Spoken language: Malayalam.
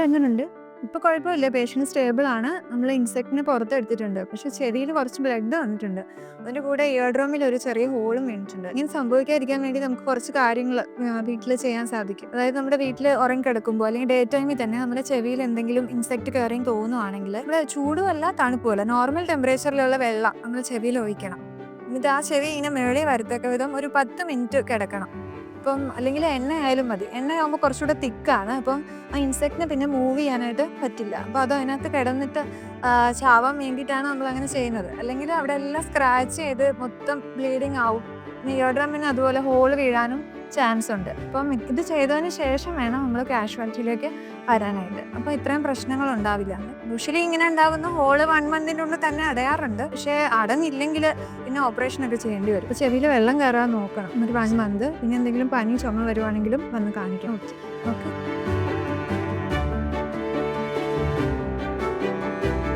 എങ്ങനെയുണ്ട്? ഇപ്പൊ കുഴപ്പമില്ല. പേഷ്യന്റ് സ്റ്റേബിൾ ആണ്. നമ്മൾ ഇൻസെക്റ്റിനെ പുറത്തെടുത്തിട്ടുണ്ട്. പക്ഷെ ചെവിയിൽ കുറച്ച് ബ്ലഡ് വന്നിട്ടുണ്ട്. അതിന്റെ കൂടെ ഇയർ ഡ്രമ്മിൽ ഒരു ചെറിയ ഹോളും വീണിട്ടുണ്ട്. ഇങ്ങനെ സംഭവിക്കാതിരിക്കാൻ വേണ്ടി നമുക്ക് കുറച്ച് കാര്യങ്ങൾ വീട്ടിൽ ചെയ്യാൻ സാധിക്കും. അതായത് നമ്മുടെ വീട്ടിൽ ഉറങ്ങിക്കിടക്കുമ്പോൾ അല്ലെങ്കിൽ ഡേ ടൈമിൽ തന്നെ നമ്മുടെ ചെവിയിൽ എന്തെങ്കിലും ഇൻസെക്ട് കയറി തോന്നുവാണെങ്കിൽ നമ്മൾ ചൂടുമല്ല തണുപ്പുമല്ല നോർമൽ ടെമ്പറേച്ചറിലുള്ള വെള്ളം നമ്മൾ ചെവിയിൽ ഒഴിക്കണം. എന്നിട്ട് ആ ചെവി ഇങ്ങനെ മേളിൽ വരത്തക്ക വിധം ഒരു 10 മിനിറ്റ് കിടക്കണം. ഇപ്പം അല്ലെങ്കിൽ എണ്ണ ആയാലും മതി. എണ്ണയാകുമ്പോൾ കുറച്ചുകൂടെ തിക്കാണ്. അപ്പം ആ ഇൻസെക്റ്റിനെ പിന്നെ മൂവ് ചെയ്യാനായിട്ട് പറ്റില്ല. അപ്പോൾ അത് അതിനകത്ത് കിടന്നിട്ട് ചാവാൻ വേണ്ടിയിട്ടാണ് നമ്മളങ്ങനെ ചെയ്യുന്നത്. അല്ലെങ്കിൽ അവിടെ എല്ലാം സ്ക്രാച്ച് ചെയ്ത് മൊത്തം ബ്ലീഡിങ് ആവും. ഇയർ ഡ്രമ്മിന് അതുപോലെ ഹോൾ വീഴാനും ചാൻസ് ഉണ്ട്. അപ്പം ഇത് ചെയ്തതിന് ശേഷം വേണം നമ്മൾ കാഷ്വാലിറ്റിയിലേക്ക് വരാനായിട്ട്. അപ്പോൾ ഇത്രയും പ്രശ്നങ്ങൾ ഉണ്ടാവില്ല. യൂഷ്വലി ഇങ്ങനെ ഉണ്ടാകുന്ന ഹോള് 1 മന്തിനുള്ളിൽ തന്നെ അടയാറുണ്ട്. പക്ഷേ അടഞ്ഞില്ലെങ്കിൽ പിന്നെ ഓപ്പറേഷൻ ഒക്കെ ചെയ്യേണ്ടി വരും. അപ്പോൾ ചെവിയിൽ വെള്ളം കയറാൻ നോക്കണം. ഒരു 1 മന്ത്. പിന്നെ എന്തെങ്കിലും പനി ചുമ വരുവാണെങ്കിലും വന്ന് കാണിക്കണം. ഓക്കെ.